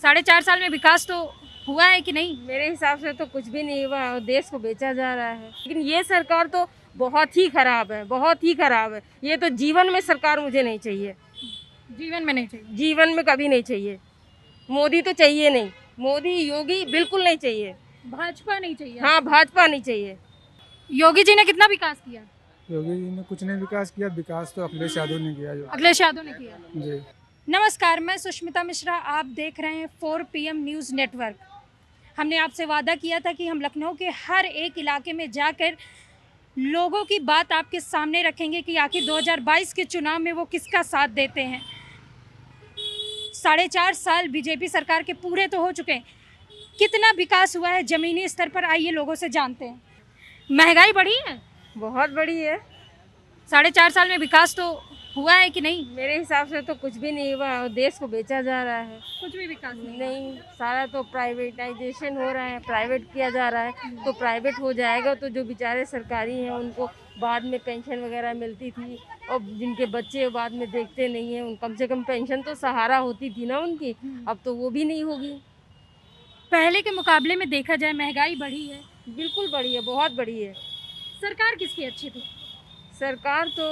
4.5 साल में विकास तो हुआ है कि नहीं? मेरे हिसाब से तो कुछ भी नहीं हुआ और देश को बेचा जा रहा है। लेकिन ये सरकार तो बहुत ही खराब है, बहुत ही खराब है। ये तो जीवन में सरकार मुझे नहीं चाहिए, जीवन में नहीं चाहिए। जीवन में कभी नहीं चाहिए। मोदी तो चाहिए नहीं, मोदी योगी बिल्कुल नहीं चाहिए। भाजपा नहीं चाहिए। हाँ, भाजपा नहीं चाहिए। योगी जी ने कितना विकास किया? योगी जी ने कुछ नहीं विकास किया, विकास तो अखिलेश यादव ने किया जो। अखिलेश यादव ने किया। जी नमस्कार, मैं सुष्मिता मिश्रा, आप देख रहे हैं 4 PM न्यूज़ नेटवर्क। हमने आपसे वादा किया था कि हम लखनऊ के हर एक इलाके में जाकर लोगों की बात आपके सामने रखेंगे कि आखिर 2022 के चुनाव में वो किसका साथ देते हैं। 4.5 साल बीजेपी सरकार के पूरे तो हो चुके हैं, कितना विकास हुआ है ज़मीनी स्तर पर, आइए लोगों से जानते हैं। महंगाई बढ़ी है? बहुत बड़ी है। 4.5 साल में विकास तो हुआ है कि नहीं? मेरे हिसाब से तो कुछ भी नहीं हुआ और देश को बेचा जा रहा है। कुछ भी विकास नहीं, सारा तो प्राइवेटाइजेशन हो रहा है, प्राइवेट किया जा रहा है। तो प्राइवेट हो जाएगा तो जो बेचारे सरकारी हैं उनको बाद में पेंशन वगैरह मिलती थी, और जिनके बच्चे बाद में देखते नहीं हैं, उन कम से कम पेंशन तो सहारा होती थी ना उनकी। अब तो वो भी नहीं होगी। पहले के मुकाबले में देखा जाए महंगाई बढ़ी है, बिल्कुल बढ़ी है, बहुत बढ़ी है। सरकार किसकी अच्छी थी? सरकार तो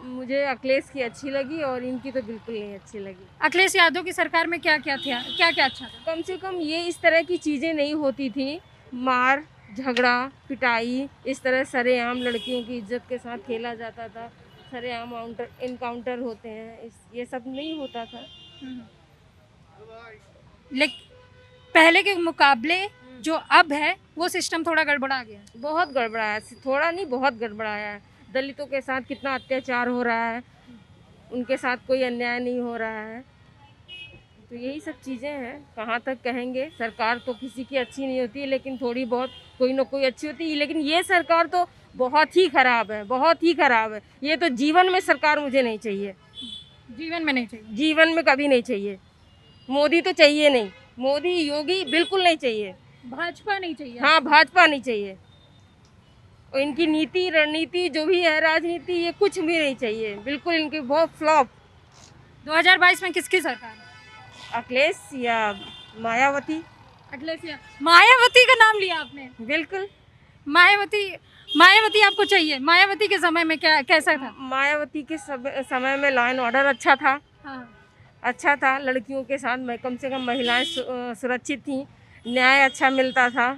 मुझे अखिलेश की अच्छी लगी और इनकी तो बिल्कुल नहीं अच्छी लगी। अखिलेश यादव की सरकार में क्या क्या था, क्या क्या अच्छा था? कम से कम ये इस तरह की चीज़ें नहीं होती थी, मार झगड़ा पिटाई, इस तरह सरेआम लड़कियों की इज्जत के साथ खेला जाता था, सरेआम इनकाउंटर होते हैं, ये सब नहीं होता था। लेकिन पहले के मुकाबले जो अब है वो सिस्टम थोड़ा गड़बड़ा गया है। बहुत गड़बड़ाया, थोड़ा नहीं बहुत गड़बड़ाया है। दलितों के साथ कितना अत्याचार हो रहा है, उनके साथ कोई अन्याय नहीं हो रहा है। तो यही सब चीज़ें हैं। कहाँ तक कहेंगे, सरकार तो किसी की अच्छी नहीं होती, लेकिन थोड़ी बहुत कोई ना कोई अच्छी होती है। लेकिन ये सरकार तो बहुत ही खराब है, बहुत ही खराब है। ये तो जीवन में सरकार मुझे नहीं चाहिए, जीवन में नहीं चाहिए। जीवन में कभी नहीं चाहिए। मोदी तो चाहिए नहीं, मोदी योगी बिल्कुल नहीं चाहिए। भाजपा नहीं चाहिए। हाँ, भाजपा नहीं चाहिए। और इनकी नीति रणनीति जो भी है, राजनीति, ये कुछ भी नहीं चाहिए, बिल्कुल इनकी बहुत फ्लॉप। 2022 में किसकी सरकार है? अखिलेश या मायावती। अखिलेश या मायावती का नाम लिया आपने? बिल्कुल मायावती आपको चाहिए। मायावती के समय में क्या कैसा था? मायावती के समय में लॉ एंड ऑर्डर अच्छा था। हाँ। अच्छा था, लड़कियों के साथ में कम से कम महिलाएं सुरक्षित थीं, न्याय अच्छा मिलता था।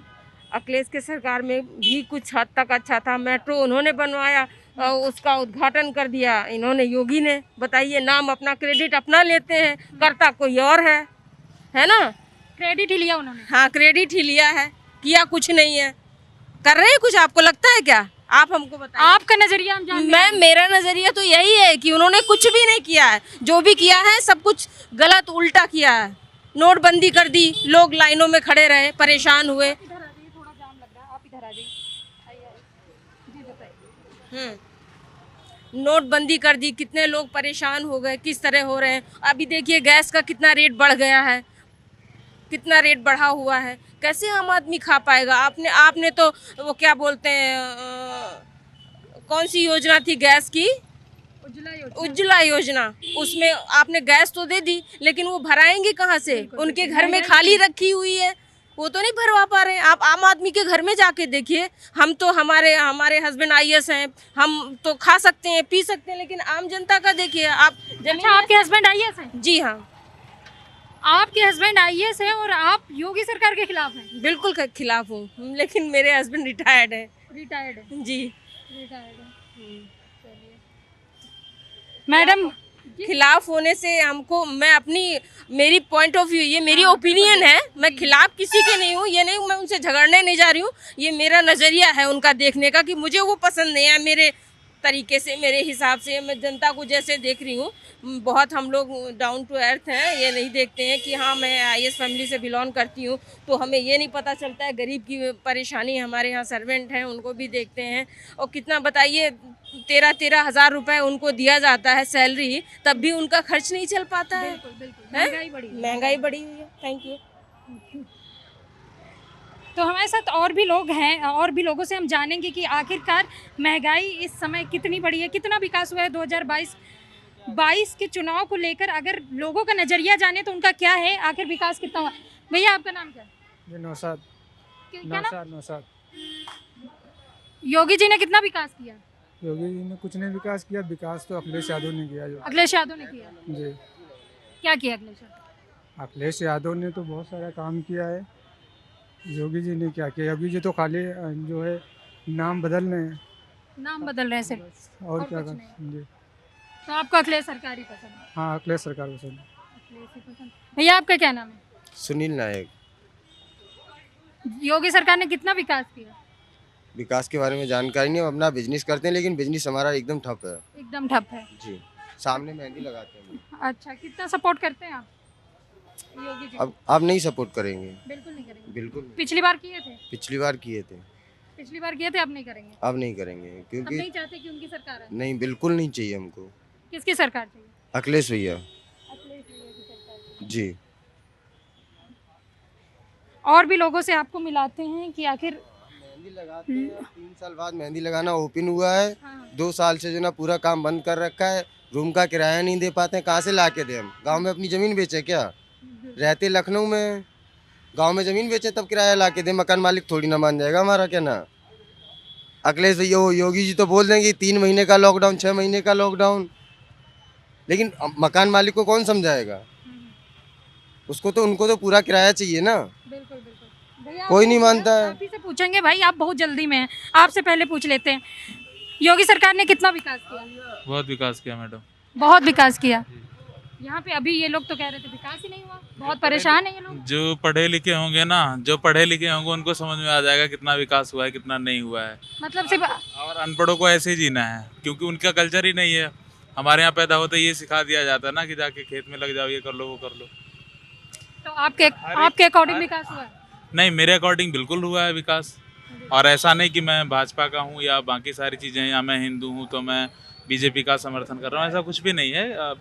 अखिलेश के सरकार में भी कुछ हद तक अच्छा था। मेट्रो उन्होंने बनवाया और उसका उद्घाटन कर दिया इन्होंने, योगी ने। बताइए, नाम अपना, क्रेडिट अपना लेते हैं, करता कोई और है ना? क्रेडिट ही लिया उन्होंने। हाँ, क्रेडिट ही लिया है, किया कुछ नहीं है। कर रहे हैं कुछ, आपको लगता है क्या? आप हमको बताइए। आपका नजरिया हम जानते हैं। मेरा नजरिया तो यही है कि उन्होंने कुछ भी नहीं किया है। जो भी किया है सब कुछ गलत उल्टा किया है। नोटबंदी कर दी, लोग लाइनों में खड़े रहे, परेशान हुए। इधर आ जाइए, थोड़ा जाम लग रहा है, आप इधर आ जाइए। आइए, आइए। जी बताइए। नोटबंदी कर दी, कितने लोग परेशान हो गए, किस तरह हो रहे हैं। अभी देखिए गैस का कितना रेट बढ़ गया है, कितना रेट बढ़ा हुआ है। कैसे आम आदमी खा पाएगा? आपने तो वो क्या बोलते हैं, कौन सी योजना थी गैस की? उज्ज्वला योजना। उसमें आपने गैस तो दे दी, लेकिन वो भराएंगे कहाँ से? उनके घर में खाली रखी हुई है, वो तो नहीं भरवा पा रहे हैं। आप आम आदमी के घर में जाके देखिए। हम तो हमारे हस्बैंड IAS हैं, हम तो खा सकते हैं, पी सकते हैं, लेकिन आम जनता का देखिए आप। अच्छा, आपके हस्बैंड IAS हैं? जी हाँ, आपके हस्बैंड IAS है और आप योगी सरकार के खिलाफ हैं? बिल्कुल खिलाफ हूँ, लेकिन मेरे हस्बैंड रिटायर्ड है। रिटायर्ड है? जी, रिटायर्ड है। मैडम, खिलाफ होने से हमको, मेरी पॉइंट ऑफ व्यू, ये मेरी ओपिनियन है। मैं खिलाफ किसी के नहीं हूँ, ये नहीं मैं उनसे झगड़ने नहीं जा रही हूँ। ये मेरा नज़रिया है उनका देखने का, कि मुझे वो पसंद नहीं है। मेरे तरीके से, मेरे हिसाब से, मैं जनता को जैसे देख रही हूँ, बहुत हम लोग डाउन टू अर्थ हैं। ये नहीं देखते हैं कि हाँ, मैं IAS फैमिली से बिलोंग करती हूँ, तो हमें ये नहीं पता चलता है गरीब की परेशानी। हमारे यहाँ सर्वेंट हैं, उनको भी देखते हैं। और कितना बताइए, 13 हज़ार रुपये उनको दिया जाता है सैलरी, तब भी उनका खर्च नहीं चल पाता है। महंगाई बढ़ी हुई है। Thank you. तो हमारे साथ और भी लोग हैं, और भी लोगों से हम जानेंगे कि आखिरकार महंगाई इस समय कितनी बढ़ी है, कितना विकास हुआ है 2022 22 के चुनाव को लेकर अगर लोगों का नजरिया जाने तो उनका क्या है, आखिर विकास कितना हुआ? भैया आपका नाम क्या है? ये नौशाद क्या नाम? नौशाद योगी जी ने कितना विकास किया? योगी जी ने कुछ नहीं विकास किया, विकास तो अखिलेश यादव ने किया जो। अखिलेश यादव ने किया। जी, क्या किया अखिलेश यादव? अखिलेश यादव ने तो बहुत सारा काम किया है। योगी जी ने क्या किया? योगी जी तो खाली जो है नाम बदल रहे हैं नाम बदल रहे हैं सिर्फ, और और क्या कुछ कर। जी तो आपको अखिलेश सरकार ही पसंद है? हाँ, अखिलेश सरकार पसंद है। अखिलेश ही पसंद। भैया आपका क्या नाम है? सुनील नायक। योगी सरकार ने कितना विकास किया? विकास के बारे में जानकारी नहीं, हम अपना बिजनेस करते हैं लेकिन बिजनेस हमारा एकदम ठप है। एकदम ठप है। जी, सामने मेहंदी लगाते हैं। अच्छा, कितना सपोर्ट करते हैं आप योगी जी को? अब नहीं सपोर्ट करेंगे। बिल्कुल नहीं करेंगे। बिल्कुल नहीं। पिछली बार किए थे? पिछली बार किए थे, पिछली बार किए थे, अब नहीं करेंगे? अब नहीं करेंगे अब क्योंकि नहीं चाहते कि उनकी सरकार है? नहीं, बिल्कुल नहीं चाहिए हमको। किसकी सरकार चाहिए? अखिलेश भैया। अखिलेश भैया की सरकार चाहिए। जी, और भी लोगों से आपको मिलाते हैं कि आखिर मेहंदी लगाते हैं। 3 साल बाद मेहंदी लगाना ओपन हुआ है। हाँ, 2 साल से जो ना पूरा काम बंद कर रखा है। रूम का किराया नहीं दे पाते हैं, कहाँ से ला के दें हम? गाँव में अपनी ज़मीन बेचे क्या? रहते लखनऊ में, गांव में ज़मीन बेचे तब किराया ला के दे। मकान मालिक थोड़ी ना मान जाएगा हमारा, क्या ना? अखिलेश भैया योगी जी तो बोल देंगे 3 महीने का लॉकडाउन, 6 महीने का लॉकडाउन, लेकिन मकान मालिक को कौन समझाएगा? उसको तो, उनको तो पूरा किराया चाहिए ना। बिल्कुल बिल्कुल। भैया कोई आप नहीं पूछिए, मानता है। आप ही से पूछेंगे भाई, आप बहुत जल्दी में हैं, आपसे पहले पूछ लेते हैं। योगी सरकार ने कितना विकास किया? बहुत विकास किया मैडम। बहुत विकास किया। यहाँ पे अभी ये लोग तो कह रहे थे विकास ही नहीं हुआ, बहुत परेशान है ये लोग। जो पढ़े लिखे होंगे ना, जो पढ़े लिखे होंगे उनको समझ में आ जाएगा कितना विकास हुआ है कितना नहीं हुआ है। मतलब सिर्फ और अनपढ़ों को ऐसे ही जीना है क्योंकि उनका कल्चर ही नहीं है। हमारे यहाँ पैदा होते ये सिखा दिया जाता है ना कि जाके खेत में लग जाओ, ये कर लो वो कर लो। तो आपके अकॉर्डिंग विकास हुआ है? नहीं, मेरे अकॉर्डिंग बिल्कुल हुआ है विकास। और ऐसा नहीं कि मैं भाजपा का हूँ या बाकी सारी चीज़ें, या मैं हिंदू हूँ तो मैं बीजेपी का समर्थन कर रहा हूँ, ऐसा कुछ भी नहीं है।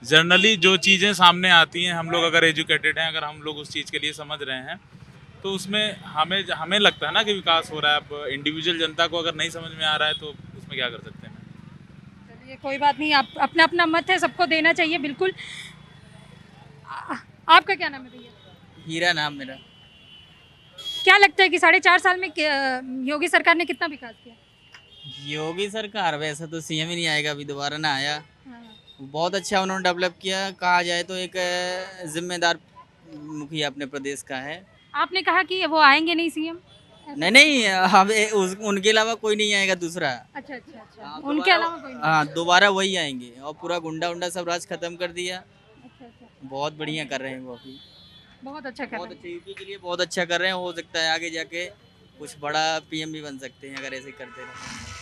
जनरली जो चीज़ें सामने आती हैं, हम लोग अगर एजुकेटेड हैं, अगर हम लोग उस चीज़ के लिए समझ रहे हैं तो उसमें हमें लगता है ना कि विकास हो रहा है। अब इंडिविजुअल जनता को अगर नहीं समझ में आ रहा है तो उसमें क्या कर सकते हैं? चलिए कोई बात नहीं, आप अपना अपना मत है, सबको देना चाहिए बिल्कुल। आपका क्या नाम है भैया? हीरा नाम मेरा। क्या लगता है कि 4.5 साल में योगी सरकार ने कितना विकास किया? योगी सरकार वैसे तो सीएम ही नहीं आएगा, अभी दोबारा ना आया। हाँ। बहुत अच्छा उन्होंने डेवलप किया, कहा जाए तो एक जिम्मेदार मुखिया अपने प्रदेश का है। आपने कहा कि वो आएंगे नहीं सीएम? नहीं नहीं, अब उनके अलावा कोई नहीं आएगा दूसरा। अच्छा अच्छा अच्छा, हाँ, उनके अलावा कोई नहीं? हाँ, दोबारा वही आएंगे और पूरा गुंडा उंडा सब राज खत्म कर दिया। अच्छा अच्छा, बहुत बढ़िया कर रहे हैं वो अभी। बहुत अच्छा कर बहुत रहे हैं। अच्छा, यूपी के लिए बहुत अच्छा कर रहे हैं। हो सकता है आगे जाके कुछ बड़ा पीएम भी बन सकते हैं अगर ऐसे करते रहे।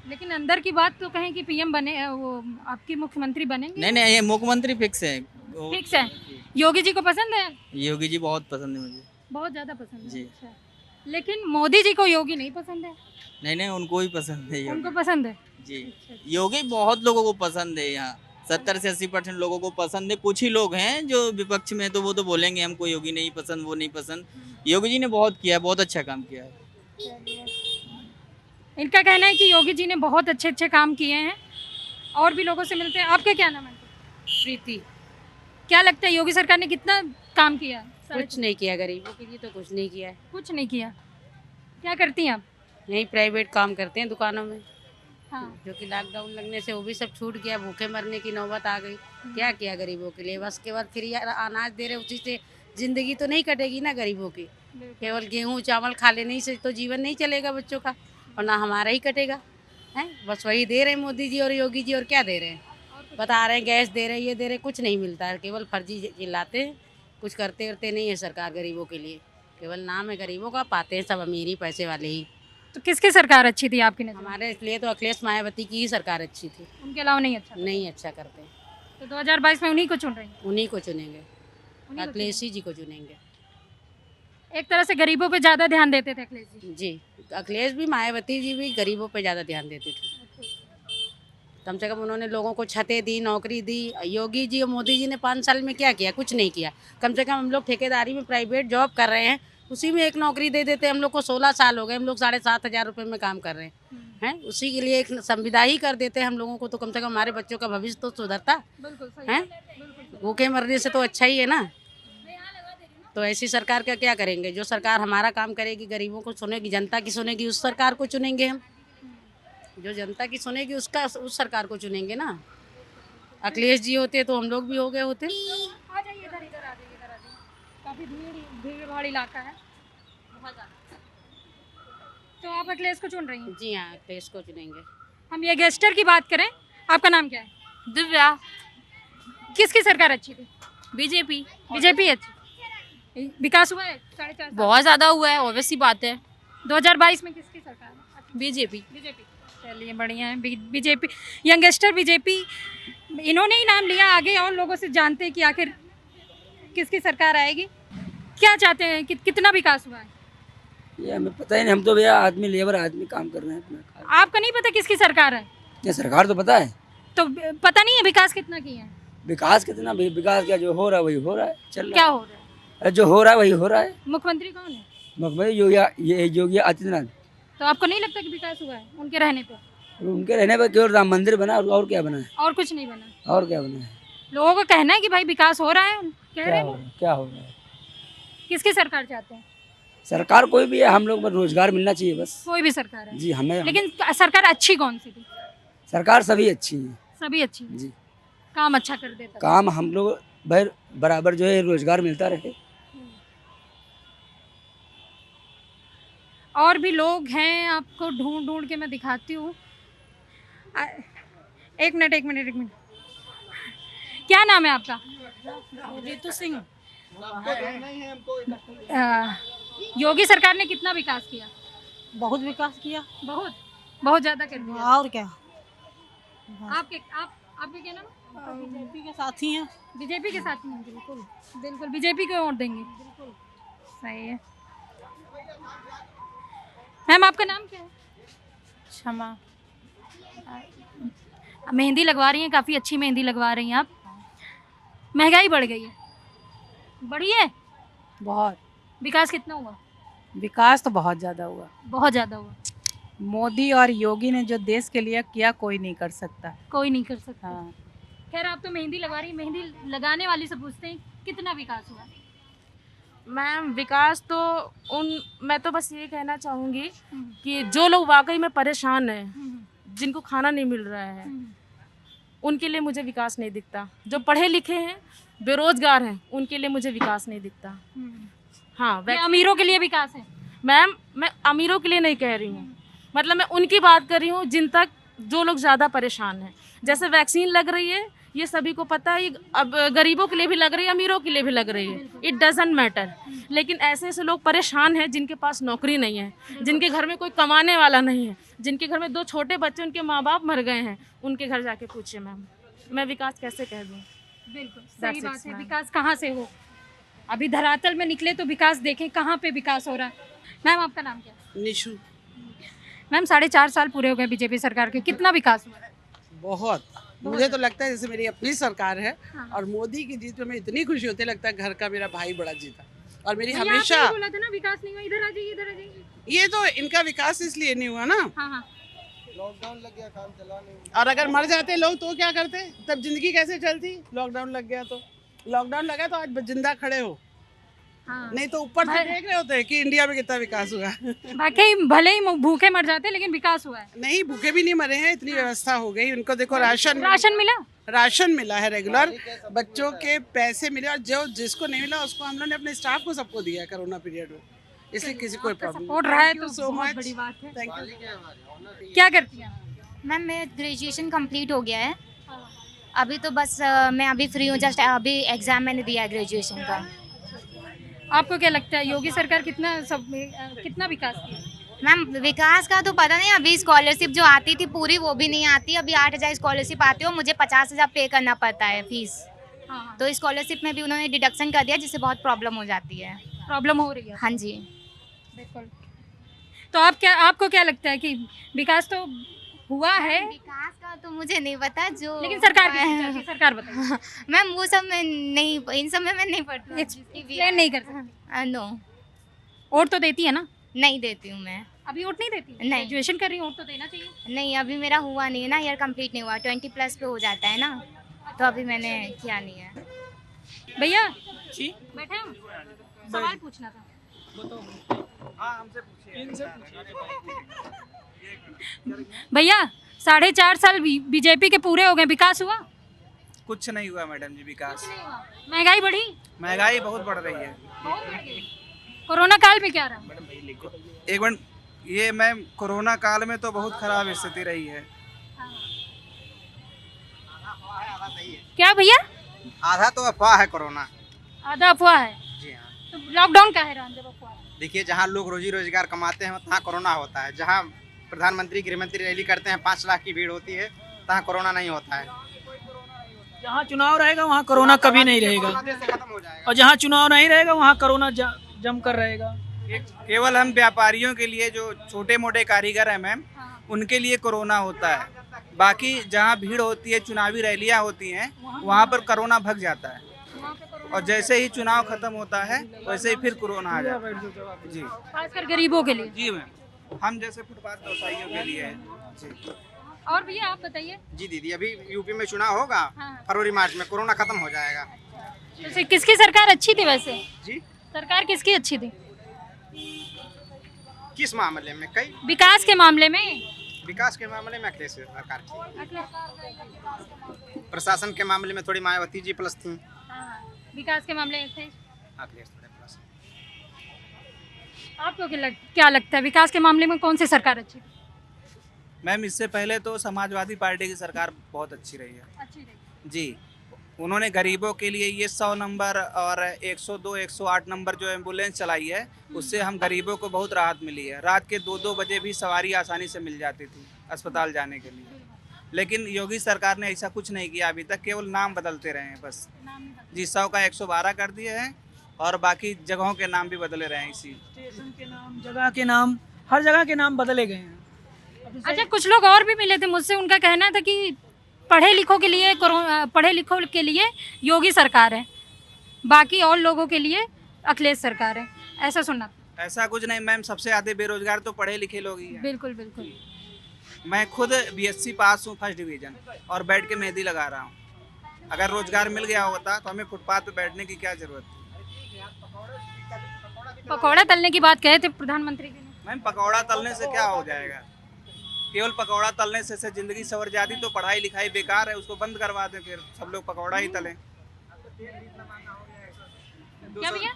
लेकिन अंदर की बात तो कहें कि पीएम बने, वो आपकी मुख्यमंत्री बनेंगे? नहीं नहीं, ये मुख्यमंत्री फिक्स है। फिक्स है। योगी जी को पसंद है? योगी जी बहुत पसंद है मुझे। बहुत ज्यादा पसंद है। जी। अच्छा। लेकिन मोदी जी को योगी नहीं पसंद है? नहीं नहीं, उनको भी पसंद है योगी। उनको पसंद है? जी, अच्छा, अच्छा। योगी बहुत लोगों को पसंद है। यहाँ 70 से 80% लोगों को पसंद है। कुछ ही लोग हैं जो विपक्ष में, तो वो तो बोलेंगे हमको योगी नहीं पसंद, वो नहीं पसंद। योगी जी ने बहुत किया, बहुत अच्छा काम किया है। चलिए। इनका कहना है कि योगी जी ने बहुत अच्छे अच्छे काम किए हैं। और भी लोगों से मिलते हैं। आपका क्या नाम है? प्रीति। क्या लगता है योगी सरकार ने कितना काम किया? कुछ नहीं किया, गरीबों के लिए तो कुछ नहीं किया है। कुछ नहीं किया। क्या करती हैं आप? यहीं प्राइवेट काम करते हैं दुकानों में, हाँ। जो कि लॉकडाउन लगने से वो भी सब छूट गया, भूखे मरने की नौबत आ गई। क्या किया गरीबों के लिए? बस के बाद फ्री अनाज दे रहे, उसी से जिंदगी तो नहीं कटेगी ना गरीबों की। केवल गेहूँ चावल खा लेने से तो जीवन नहीं चलेगा बच्चों का, और ना हमारा ही कटेगा है। बस वही दे रहे हैं मोदी जी और योगी जी, और क्या दे रहे हैं? बता रहे हैं गैस दे रहे हैं, ये दे रहे हैं, कुछ नहीं मिलता है। केवल फर्जी चिल्लाते हैं, कुछ करते करते नहीं है सरकार गरीबों के लिए। केवल नाम है गरीबों का, पाते हैं सब अमीर ही, पैसे वाले ही। तो किसकी सरकार अच्छी थी आपकी नज़र में? हमारे लिए तो अखिलेश मायावती की ही सरकार अच्छी थी। उनके अलावा नहीं अच्छा? नहीं अच्छा करते, तो 2022 में उन्हीं को चुन रही हैं? उन्हीं को चुनेंगे, उन्हीं को अखिलेश ही जी को चुनेंगे। चुनेंगे। एक तरह से गरीबों पे ज़्यादा ध्यान देते थे अखिलेश जी। जी, अखिलेश भी मायावती जी भी गरीबों पे ज़्यादा ध्यान देते थे। कम से कम उन्होंने लोगों को छतें दी, नौकरी दी। योगी जी और मोदी जी ने 5 साल में क्या किया? कुछ नहीं किया। कम से कम हम लोग ठेकेदारी में प्राइवेट जॉब कर रहे हैं, उसी में एक नौकरी दे देते। हम लोग को 16 साल हो गए, हम लोग 7,500 रुपये में काम कर रहे हैं, उसी के लिए एक संविदा ही कर देते हम लोगों को, तो कम से कम हमारे बच्चों का भविष्य तो सुधरता बिल्कुल सही है। भूखे मरने से तो अच्छा ही है ना। तो ऐसी सरकार का क्या करेंगे? जो सरकार हमारा काम करेगी, गरीबों को सुनेगी, जनता की सुनेगी, उस सरकार को चुनेंगे हम। जो जनता की सुनेगी उस सरकार को चुनेंगे ना। अखिलेश जी होते तो हम लोग भी हो गए होते। आ जाइए इधर, इधर आ जाइए, इधर आ जाइए। काफी भीड़ भाड़ इलाका है, बहुत ज्यादा। तो आप अखिलेश को चुन रही हैं? जी हाँ, अखिलेश को चुनेंगे। हम ये गेस्टर की बात करें, आपका नाम क्या है? दिव्या। किसकी सरकार अच्छी थी? बीजेपी। बीजेपी अच्छी। विकास हुआ है 4.5 साल? बहुत ज़्यादा हुआ है, ऑब्वियस सी बात है। 2022 में किसकी सरकार है? बीजेपी। बीजेपी। चलिए बढ़िया है। बीजेपी यंगस्टर बीजेपी, इन्होंने ही नाम लिया, आगे और लोगों से जानते हैं कि आखिर किसकी सरकार आएगी। क्या चाहते हैं कि कितना विकास हुआ है? ये हमें पता ही नहीं, हम तो भैया आदमी लेबर आदमी काम कर रहे हैं अपना। आपको नहीं पता किसकी सरकार है? ये सरकार तो पता है। तो पता नहीं है विकास कितना किया है? विकास कितना भाई, विकास क्या जो हो रहा है वही हो रहा है, चल रहा क्या है। हो रहा है? अरे जो हो रहा है वही हो रहा है। मुख्यमंत्री कौन है? मुख्यमंत्री योगी आदित्यनाथ। तो आपको नहीं लगता कि विकास हुआ है उनके रहने पे? उनके रहने पर केवल राम मंदिर बना और क्या बना है? और कुछ नहीं बना? और क्या बना है? लोगों का कहना है कि भाई विकास हो रहा है, कह रहे हैं। क्या हो रहा है? किसकी सरकार चाहते हैं? सरकार कोई भी है, हम लोग को रोजगार मिलना चाहिए बस। कोई भी सरकार है जी हमें, लेकिन सरकार अच्छी कौन सी थी? सरकार सभी अच्छी है सभी अच्छी है। जी। काम अच्छा कर देता है। काम हम लोग भाई बराबर जो है रोजगार मिलता रहे। और भी लोग हैं, आपको ढूंढ ढूंढ के मैं दिखाती हूँ। एक मिनट। क्या नाम है आपका? रितु सिंह। योगी सरकार ने कितना विकास किया? बहुत विकास किया। बहुत ज्यादा कर दिया। और क्या, आपके क्या नाम है? बीजेपी के साथी हैं। बीजेपी के साथ हैं? बिल्कुल बीजेपी को वोट देंगे। सही है। मैम आपका नाम क्या है? क्षमा। मेहंदी लगवा रही हैं, काफ़ी अच्छी मेहंदी लगवा रही हैं आप। महंगाई बढ़ गई है, बढ़ी है? बहुत विकास कितना हुआ? विकास तो बहुत ज़्यादा हुआ। बहुत ज़्यादा हुआ। मोदी और योगी ने जो देश के लिए किया कोई नहीं कर सकता। कोई नहीं कर सकता। हाँ। खैर आप तो मेहंदी लगवा रही, मेहंदी लगाने वाली से पूछते हैं कितना विकास हुआ? मैम विकास तो मैं तो बस ये कहना चाहूँगी कि जो लोग वाकई में परेशान हैं, जिनको खाना नहीं मिल रहा है, उनके लिए मुझे विकास नहीं दिखता। जो पढ़े लिखे हैं, बेरोजगार हैं, उनके लिए मुझे विकास नहीं दिखता। हाँ, ये अमीरों के लिए विकास है? मैम मैं अमीरों के लिए नहीं कह रही हूँ, मतलब मैं उनकी बात कर रही हूँ जिन तक जो लोग ज़्यादा परेशान हैं। जैसे वैक्सीन लग रही है, ये सभी को पता है, अब गरीबों के लिए भी लग रही है, अमीरों के लिए भी लग रही है, इट डजंट मैटर। लेकिन ऐसे ऐसे लोग परेशान हैं जिनके पास नौकरी नहीं है, जिनके घर में कोई कमाने वाला नहीं है, जिनके घर में 2 छोटे बच्चे, उनके माँ बाप मर गए हैं, उनके घर जाके पूछिए मैम, मैं विकास कैसे कह दूँ? बिल्कुल सही बात है। विकास कहाँ से हो? अभी धरातल में निकले तो विकास देखें कहाँ पे विकास हो रहा है। मैम आपका नाम क्या है? निशु। मैम 4.5 साल पूरे हो गए बीजेपी सरकार के, कितना विकास हुआ? बहुत। मुझे तो लगता है जैसे मेरी अपनी सरकार है। हाँ। और मोदी की जीत पे मैं इतनी खुशी होती है, लगता है घर का मेरा भाई बड़ा जीता। और मेरी भैया, हमेशा आपने बोला था ना विकास नहीं हुआ, इधर आ जाइए, इधर आ जाइए। ये तो इनका विकास इसलिए नहीं हुआ ना। हाँ। लॉकडाउन लग गया, काम चला नहीं। और अगर मर जाते लोग तो क्या करते, तब जिंदगी कैसे चलती? लॉकडाउन लग गया तो आज जिंदा खड़े हो। हाँ। नहीं तो ऊपर से देख रहे होते कि इंडिया में कितना विकास हुआ। बाकी भले ही भूखे मर जाते लेकिन विकास हुआ है। नहीं, भूखे भी नहीं मरे हैं, इतनी व्यवस्था हो गई उनको। देखो राशन मिला है रेगुलर, बच्चों के पैसे मिले, और जो जिसको नहीं मिला उसको हम लोग ने अपने स्टाफ को सबको दिया कोरोना पीरियड में, इसलिए किसी को प्रॉब्लम सपोर्ट रहा है तो सो बहुत मच। बड़ी बात है। Thank you. क्या करती हैं? मैम मेरा ग्रेजुएशन कंप्लीट हो गया है, अभी तो बस मैं अभी फ्री हूँ, जस्ट अभी एग्ज़ाम मैंने दिया है ग्रेजुएशन का। आपको क्या लगता है योगी सरकार कितना विकास किया? मैम विकास का तो पता नहीं, अभी स्कॉलरशिप जो आती थी पूरी वो भी नहीं आती। अभी 8,000 स्कॉलरशिप आती है और मुझे 50,000 पे करना पड़ता है फीस। हाँ। तो स्कॉलरशिप में भी उन्होंने डिडक्शन कर दिया, जिससे बहुत प्रॉब्लम हो जाती है। प्रॉब्लम हो रही है? हाँ जी बिल्कुल। तो आपको क्या लगता है कि विकास तो हुआ है? विकास का तो मुझे नहीं पता, जो लेकिन सरकार बताए। मैम वो सब मैं नहीं, इन सब में मैं नहीं पढ़ती, एक्सप्लेन नहीं कर सकती? नो। वोट तो देती है ना? नहीं देती हूँ मैं। अभी वोट नहीं देती? नहीं। ग्रेजुएशन कर रही हूँ, वोट तो देना चाहिए। नहीं, अभी मेरा हुआ नहीं है ना, ईयर कंप्लीट नहीं हुआ, 20+ पे हो जाता है ना, तो अभी मैंने किया नहीं है। भैया जी बैठे हम, सवाल पूछना था। भैया 4.5 साल बीजेपी के पूरे हो गए, विकास हुआ? कुछ नहीं हुआ मैडम जी, विकास। महंगाई बढ़ी? महंगाई बहुत बढ़ रही है। कोरोना काल में क्या रहा? एक मिनट, ये मैम कोरोना काल में तो बहुत खराब स्थिति रही है। क्या भैया? आधा तो अफवाह है कोरोना। आधा अफवाह है? जी हाँ। तो लॉकडाउन का है जब अफवाह? देखिए, जहाँ लोग रोजी रोजगार कमाते हैं वहाँ कोरोना होता है। जहाँ प्रधानमंत्री गृहमंत्री रैली करते हैं 5 लाख की भीड़ होती है, तहाँ कोरोना नहीं होता है। जहाँ चुनाव रहेगा वहाँ कोरोना कभी नहीं रहेगा, खत्म हो जाएगा। और जहाँ चुनाव नहीं रहेगा वहाँ कोरोना जम कर रहेगा। केवल हम व्यापारियों के लिए, जो छोटे मोटे कारीगर हैं मैम, उनके लिए कोरोना होता है। बाकी जहाँ भीड़ होती है, चुनावी रैलियाँ होती हैं, वहाँ पर कोरोना भग जाता है। और जैसे ही चुनाव खत्म होता है वैसे ही फिर कोरोना आ जाता है। जी, खासकर गरीबों के लिए। जी मैम, हम जैसे फुटपाथ व्यवसायियों के लिए है। जी। और भैया आप बताइए। जी दीदी, अभी यूपी में चुनाव होगा फरवरी मार्च में, कोरोना खत्म हो जाएगा। वैसे किसकी सरकार अच्छी थी वैसे? जी, सरकार किसकी अच्छी थी? किस मामले में? कई विकास के मामले में? विकास के मामले में अखिलेश सरकार की, प्रशासन के मामले में थोड़ी मायावती जी प्लस थी। विकास के मामले थे अखिलेश थोड़े प्लस। आपको क्या लगता है विकास के मामले में कौन सी सरकार अच्छी थी? मैम, इससे पहले तो समाजवादी पार्टी की सरकार बहुत अच्छी रही है। अच्छी रही। जी, उन्होंने गरीबों के लिए ये 100 नंबर और 102, 108 नंबर जो एम्बुलेंस चलाई है, उससे हम गरीबों को बहुत राहत मिली है। रात के 2-2 बजे भी सवारी आसानी से मिल जाती थी अस्पताल जाने के लिए। लेकिन योगी सरकार ने ऐसा कुछ नहीं किया अभी तक, केवल नाम बदलते रहे हैं बस। जी, 100 का 112 कर दिए हैं और बाकी जगहों के नाम भी बदले रहे हैं। इसी स्टेशन के नाम, जगह के नाम, हर जगह के नाम बदले गए हैं। अच्छा, कुछ लोग और भी मिले थे मुझसे, उनका कहना था कि पढ़े लिखों के लिए योगी सरकार है, बाकी और लोगों के लिए अखिलेश सरकार है, ऐसा सुना? ऐसा कुछ नहीं मैम, सबसे ज़्यादा बेरोजगार तो पढ़े लिखे लोग ही हैं। बिल्कुल बिल्कुल। मैं खुद BSc पास हूँ, 1st डिवीज़न, और बैठ के मेहंदी लगा रहा हूँ। अगर रोजगार मिल गया होता तो हमें फुटपाथ पे बैठने की क्या जरूरत थी? पकौड़ा तलने की बात कहे थे प्रधानमंत्री जी ने। मैम, पकौड़ा तलने से क्या हो जाएगा? केवल पकौड़ा तलने से जिंदगी सवर जाती तो पढ़ाई लिखाई बेकार है, उसको बंद करवा दें, फिर सब लोग पकौड़ा ही तलें। क्या भैया?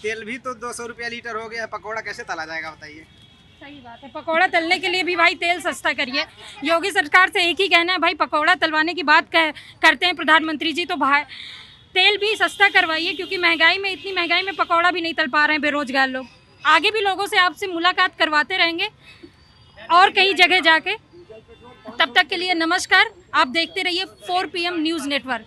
तेल भी तो 200 रुपया लीटर हो गया है, पकौड़ा कैसे तला जाएगा बताइए? सही बात है, पकौड़ा तलने के लिए भी भाई तेल सस्ता करिए। योगी सरकार से एक ही कहना है भाई, पकौड़ा तलवाने की बात करते हैं प्रधानमंत्री जी, तो भाई तेल भी सस्ता करवाइए, क्योंकि महंगाई में, इतनी महंगाई में पकौड़ा भी नहीं तल पा रहे हैं बेरोजगार लोग। आगे भी लोगों से आपसे मुलाकात करवाते रहेंगे और कई जगह जाके। तब तक के लिए नमस्कार, आप देखते रहिए 4 PM न्यूज़ नेटवर्क।